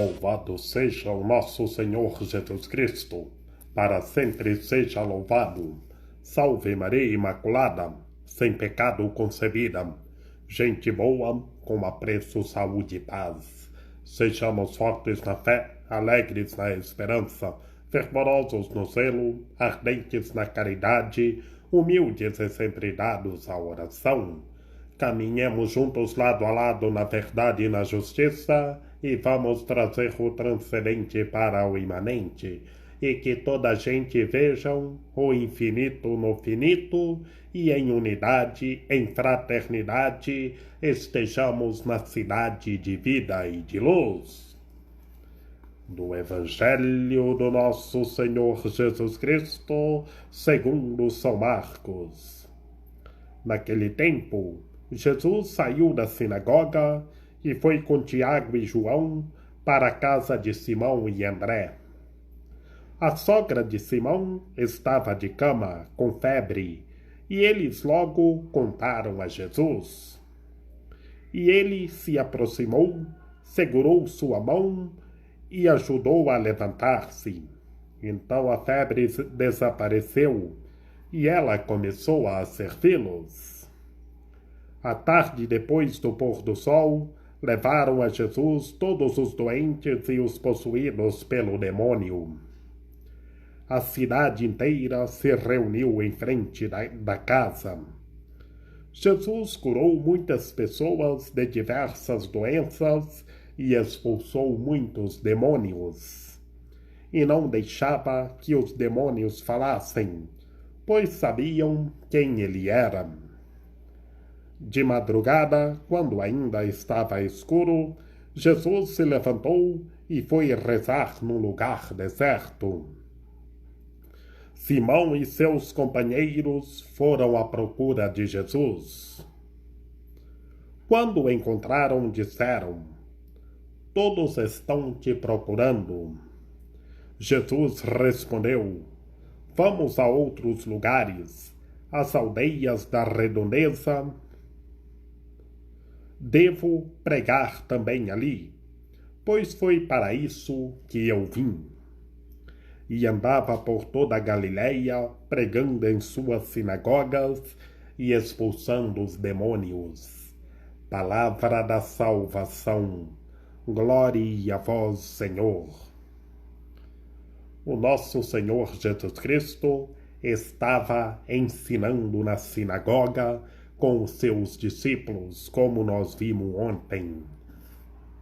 Louvado seja o nosso Senhor Jesus Cristo, para sempre seja louvado. Salve Maria Imaculada, sem pecado concebida. Gente boa, com apreço, saúde e paz. Sejamos fortes na fé, alegres na esperança, fervorosos no zelo, ardentes na caridade, humildes e sempre dados à oração. Caminhemos juntos lado a lado na verdade e na justiça e vamos trazer o transcendente para o imanente e que toda a gente vejam o infinito no finito e em unidade, em fraternidade, estejamos na cidade de vida e de luz. Do Evangelho do nosso Senhor Jesus Cristo, segundo São Marcos. Naquele tempo, Jesus saiu da sinagoga e foi com Tiago e João para a casa de Simão e André. A sogra de Simão estava de cama, com febre, e eles logo contaram a Jesus. E ele se aproximou, segurou sua mão e ajudou a levantar-se. Então a febre desapareceu e ela começou a servi-los. À tarde, depois do pôr do sol, levaram a Jesus todos os doentes e os possuídos pelo demônio. A cidade inteira se reuniu em frente da casa. Jesus curou muitas pessoas de diversas doenças e expulsou muitos demônios. E não deixava que os demônios falassem, pois sabiam quem ele era. De madrugada, quando ainda estava escuro, Jesus se levantou e foi rezar num lugar deserto. Simão e seus companheiros foram à procura de Jesus. Quando o encontraram, disseram: "Todos estão te procurando." Jesus respondeu: "Vamos a outros lugares, às aldeias da redondeza. Devo pregar também ali, pois foi para isso que eu vim." E andava por toda a Galileia, pregando em suas sinagogas e expulsando os demônios. Palavra da salvação. Glória a vós, Senhor. O nosso Senhor Jesus Cristo estava ensinando na sinagoga com os seus discípulos, como nós vimos ontem.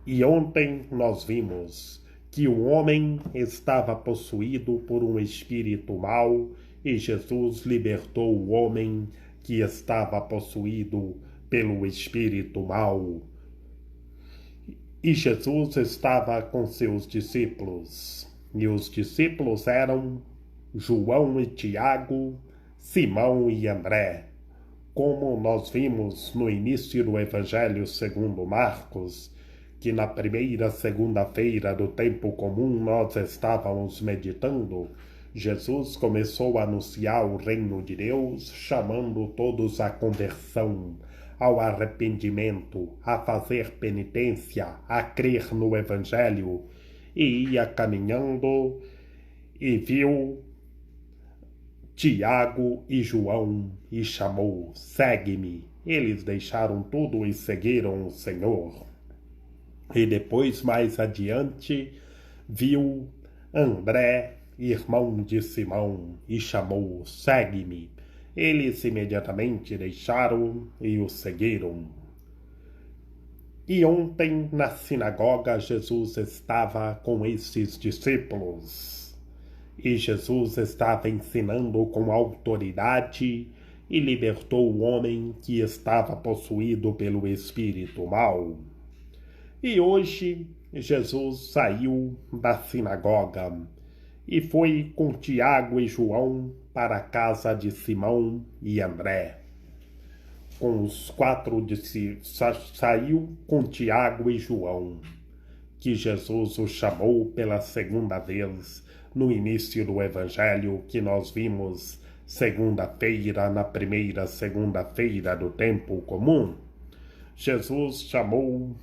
E ontem nós vimos que o homem estava possuído por um espírito mau e Jesus libertou o homem que estava possuído pelo espírito mau. E Jesus estava com seus discípulos. E os discípulos eram João e Tiago, Simão e André. Como nós vimos no início do Evangelho segundo Marcos, que na primeira segunda-feira do tempo comum nós estávamos meditando, Jesus começou a anunciar o reino de Deus, chamando todos à conversão, ao arrependimento, a fazer penitência, a crer no Evangelho, e ia caminhando e viu Tiago e João e chamou: "Segue-me." Eles deixaram tudo e seguiram o Senhor. E depois, mais adiante, viu André, irmão de Simão, e chamou: "Segue-me." Eles imediatamente deixaram e o seguiram. E ontem, na sinagoga, Jesus estava com esses discípulos. E Jesus estava ensinando com autoridade e libertou o homem que estava possuído pelo espírito mau. E hoje Jesus saiu da sinagoga e foi com Tiago e João para a casa de Simão e André. Com os 4 discípulos, saiu com Tiago e João, que Jesus os chamou pela segunda vez no início do Evangelho que nós vimos segunda-feira, na primeira segunda-feira do tempo comum. Jesus chamou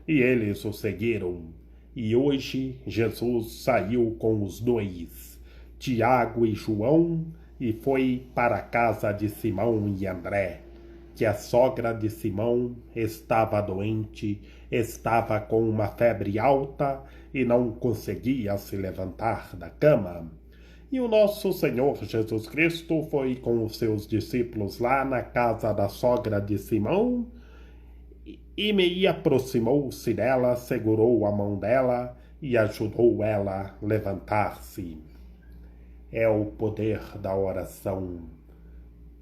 e eles o seguiram. E hoje Jesus saiu com os dois, Tiago e João, e foi para a casa de Simão e André, que a sogra de Simão estava doente, estava com uma febre alta e não conseguia se levantar da cama. E o nosso Senhor Jesus Cristo foi com os seus discípulos lá na casa da sogra de Simão e me aproximou-se dela, segurou a mão dela e ajudou ela a levantar-se. É o poder da oração.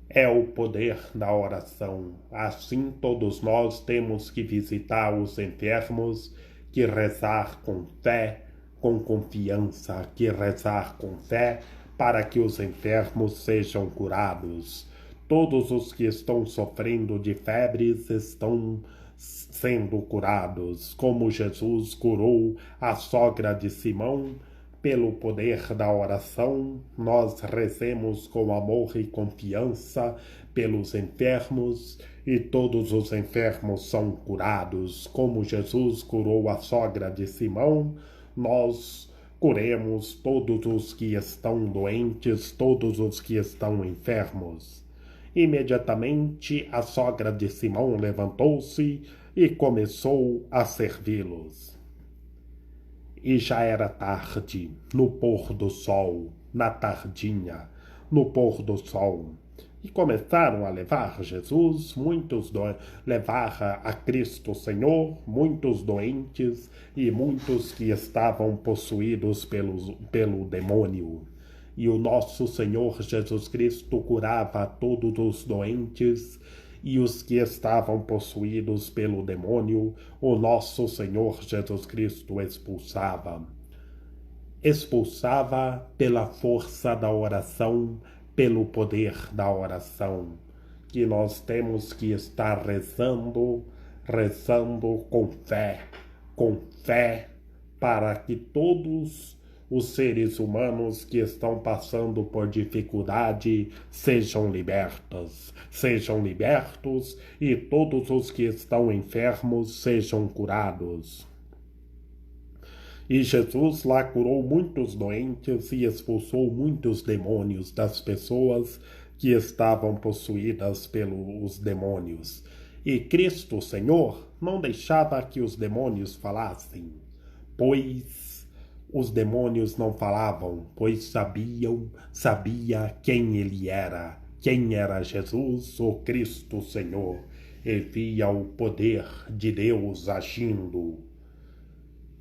É o poder da oração. Assim todos nós temos que visitar os enfermos, que rezar com fé, com confiança, que rezar com fé para que os enfermos sejam curados. Todos os que estão sofrendo de febres estão sendo curados, como Jesus curou a sogra de Simão. Pelo poder da oração, nós rezemos com amor e confiança pelos enfermos, e todos os enfermos são curados. Como Jesus curou a sogra de Simão, nós curemos todos os que estão doentes, todos os que estão enfermos. Imediatamente a sogra de Simão levantou-se e começou a servi-los. E já era tarde, no pôr do sol, na tardinha, no pôr do sol. E começaram a levar Jesus, levar a Cristo Senhor, muitos doentes e muitos que estavam possuídos pelo demônio. E o nosso Senhor Jesus Cristo curava todos os doentes e os que estavam possuídos pelo demônio, o nosso Senhor Jesus Cristo expulsava. Expulsava pela força da oração, pelo poder da oração, que nós temos que estar rezando com fé, para que todos os seres humanos que estão passando por dificuldade sejam libertos e todos os que estão enfermos sejam curados. E Jesus lá curou muitos doentes e expulsou muitos demônios das pessoas que estavam possuídas pelos demônios. E Cristo Senhor não deixava que os demônios falassem, pois os demônios não falavam, pois sabia quem ele era, quem era Jesus, o Cristo Senhor, e via o poder de Deus agindo.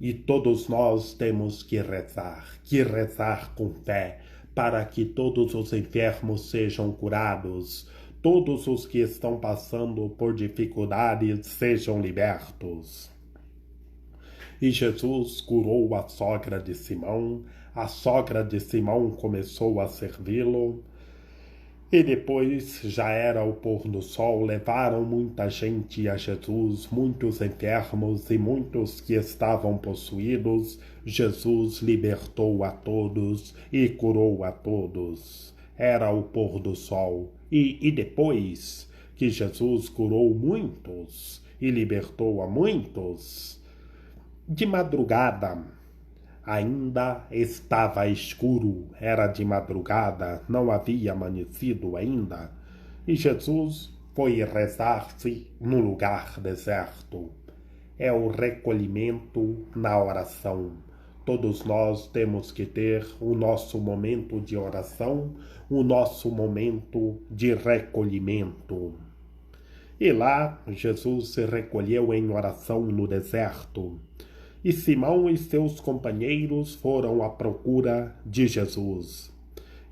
E todos nós temos que rezar com fé, para que todos os enfermos sejam curados, todos os que estão passando por dificuldades sejam libertos. E Jesus curou a sogra de Simão começou a servi-lo, e depois já era o pôr do sol, levaram muita gente a Jesus, muitos enfermos e muitos que estavam possuídos. Jesus libertou a todos e curou a todos. Era o pôr do sol. E depois que Jesus curou muitos e libertou a muitos, de madrugada, ainda estava escuro, era de madrugada, não havia amanhecido ainda, e Jesus foi rezar-se no lugar deserto. É o recolhimento na oração. Todos nós temos que ter o nosso momento de oração, o nosso momento de recolhimento. E lá Jesus se recolheu em oração no deserto. E Simão e seus companheiros foram à procura de Jesus.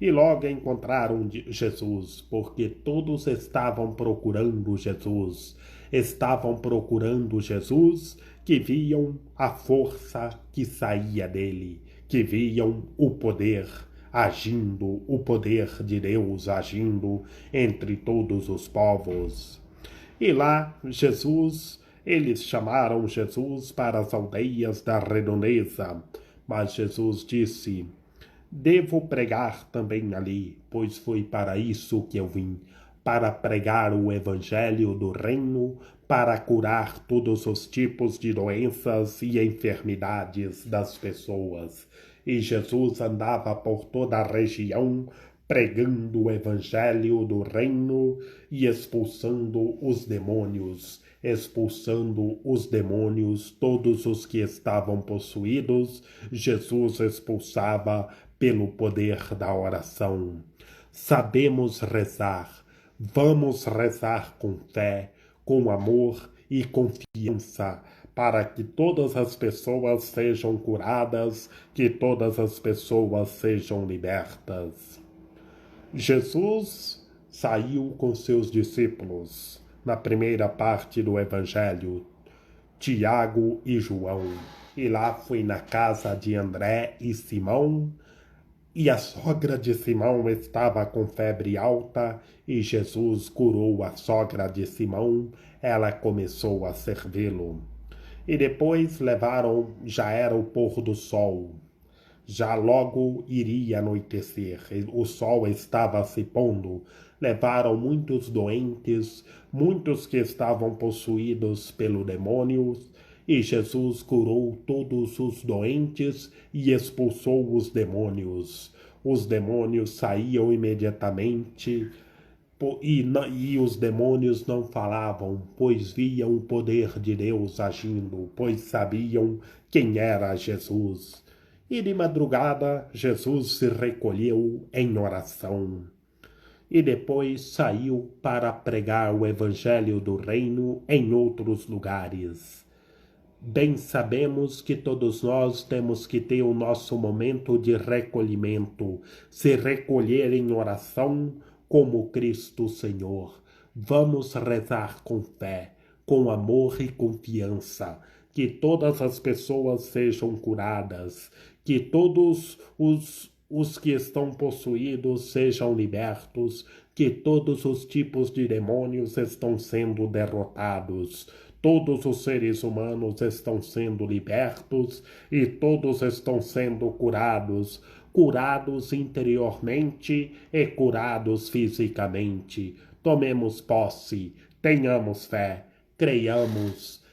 E logo encontraram Jesus, porque todos estavam procurando Jesus. Estavam procurando Jesus, que viam a força que saía dele, que viam o poder agindo, o poder de Deus agindo entre todos os povos. E lá eles chamaram Jesus para as aldeias da redondeza, mas Jesus disse: devo pregar também ali, pois foi para isso que eu vim, para pregar o evangelho do reino, para curar todos os tipos de doenças e enfermidades das pessoas. E Jesus andava por toda a região, pregando o evangelho do reino e expulsando os demônios, todos os que estavam possuídos, Jesus expulsava pelo poder da oração. Sabemos rezar, vamos rezar com fé, com amor e confiança, para que todas as pessoas sejam curadas, que todas as pessoas sejam libertas. Jesus saiu com seus discípulos na primeira parte do Evangelho, Tiago e João, e lá foi na casa de André e Simão, e a sogra de Simão estava com febre alta, e Jesus curou a sogra de Simão, ela começou a servi-lo. E depois levaram, já era o pôr do sol, já logo iria anoitecer, o sol estava se pondo, levaram muitos doentes, muitos que estavam possuídos pelo demônio, e Jesus curou todos os doentes e expulsou os demônios. Os demônios saíam imediatamente, e os demônios não falavam, pois viam o poder de Deus agindo, pois sabiam quem era Jesus. E de madrugada Jesus se recolheu em oração. E depois saiu para pregar o evangelho do reino em outros lugares. Bem sabemos que todos nós temos que ter o nosso momento de recolhimento, se recolher em oração como Cristo Senhor. Vamos rezar com fé, com amor e confiança, que todas as pessoas sejam curadas, que todos os que estão possuídos sejam libertos, que todos os tipos de demônios estão sendo derrotados, todos os seres humanos estão sendo libertos e todos estão sendo curados, curados interiormente e curados fisicamente. Tomemos posse, tenhamos fé, creiamos,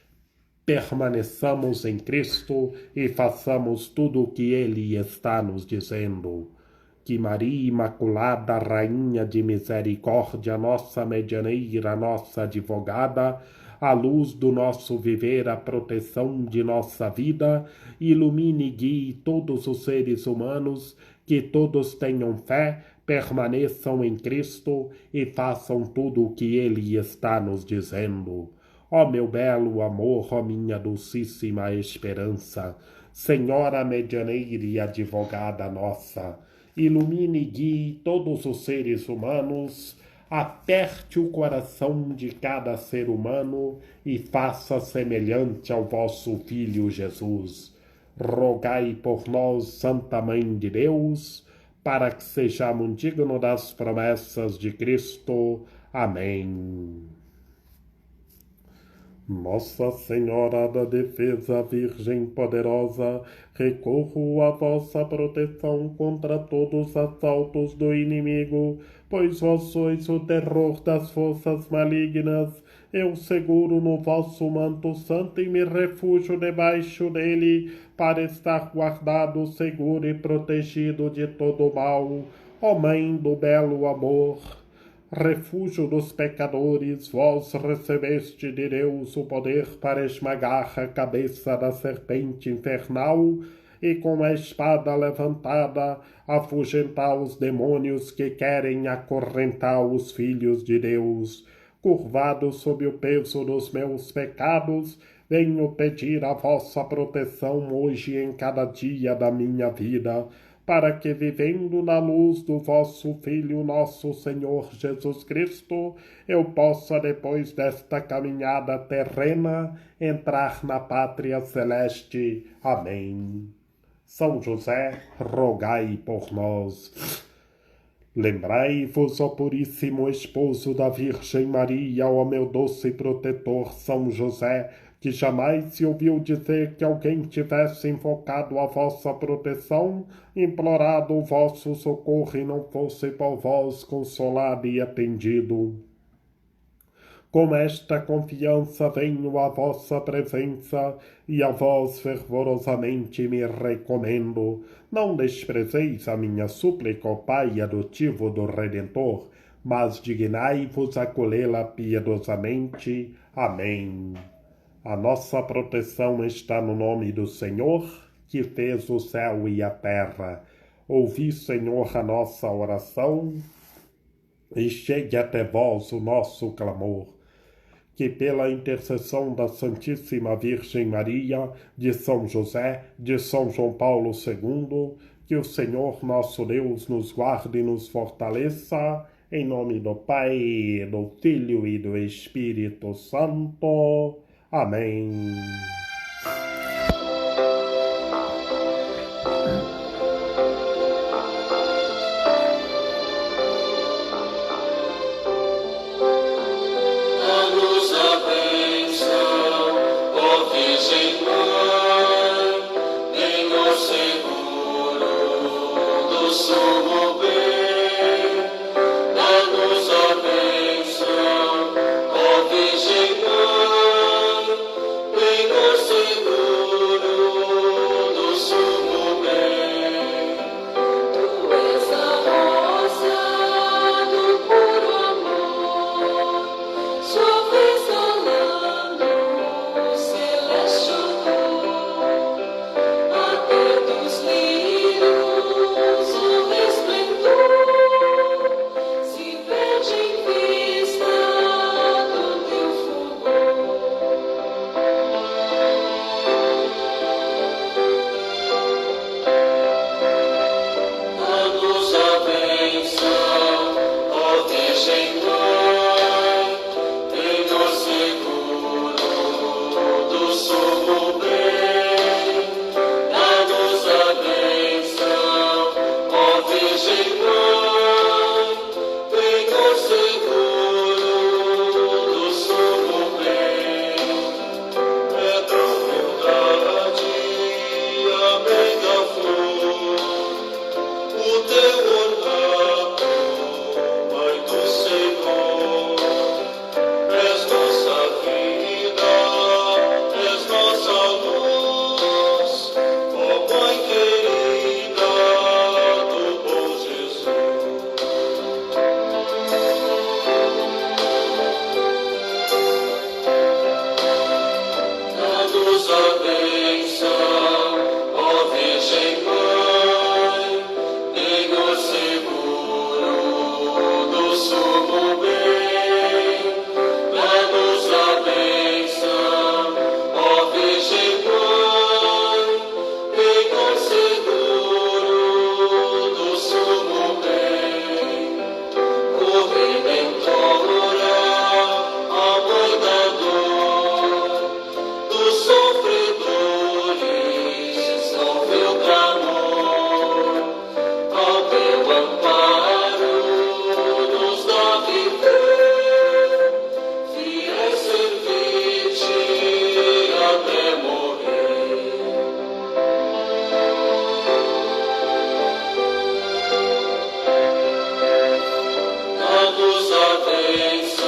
permaneçamos em Cristo e façamos tudo o que Ele está nos dizendo. Que Maria Imaculada, Rainha de Misericórdia, nossa medianeira, nossa advogada, a luz do nosso viver, a proteção de nossa vida, ilumine e guie todos os seres humanos, que todos tenham fé, permaneçam em Cristo e façam tudo o que Ele está nos dizendo. Ó meu belo amor, ó minha dulcíssima esperança, Senhora medianeira e advogada nossa, ilumine e guie todos os seres humanos, aperte o coração de cada ser humano e faça semelhante ao vosso Filho Jesus. Rogai por nós, Santa Mãe de Deus, para que sejamos dignos das promessas de Cristo. Amém. Nossa Senhora da Defesa, Virgem Poderosa, recorro à vossa proteção contra todos os assaltos do inimigo, pois vós sois o terror das forças malignas. Eu seguro no vosso manto santo e me refugio debaixo dele, para estar guardado, seguro e protegido de todo mal. Ó Mãe do belo amor, refúgio dos pecadores, vós recebeste de Deus o poder para esmagar a cabeça da serpente infernal e com a espada levantada afugentar os demônios que querem acorrentar os filhos de Deus. Curvado sob o peso dos meus pecados, venho pedir a vossa proteção hoje e em cada dia da minha vida, para que, vivendo na luz do vosso Filho, nosso Senhor Jesus Cristo, eu possa, depois desta caminhada terrena, entrar na pátria celeste. Amém. São José, rogai por nós. Lembrai-vos, ó puríssimo esposo da Virgem Maria, ó meu doce protetor São José, que jamais se ouviu dizer que alguém tivesse invocado a vossa proteção, implorado o vosso socorro e não fosse por vós consolado e atendido. Com esta confiança venho à vossa presença e a vós fervorosamente me recomendo. Não desprezeis a minha súplica, ó Pai adotivo do Redentor, mas dignai-vos acolhê-la piedosamente. Amém. A nossa proteção está no nome do Senhor, que fez o céu e a terra. Ouvi, Senhor, a nossa oração, e chegue até vós o nosso clamor. Que pela intercessão da Santíssima Virgem Maria, de São José, de São João Paulo II, que o Senhor nosso Deus nos guarde e nos fortaleça, em nome do Pai, do Filho e do Espírito Santo. Amém. Dados a bênção.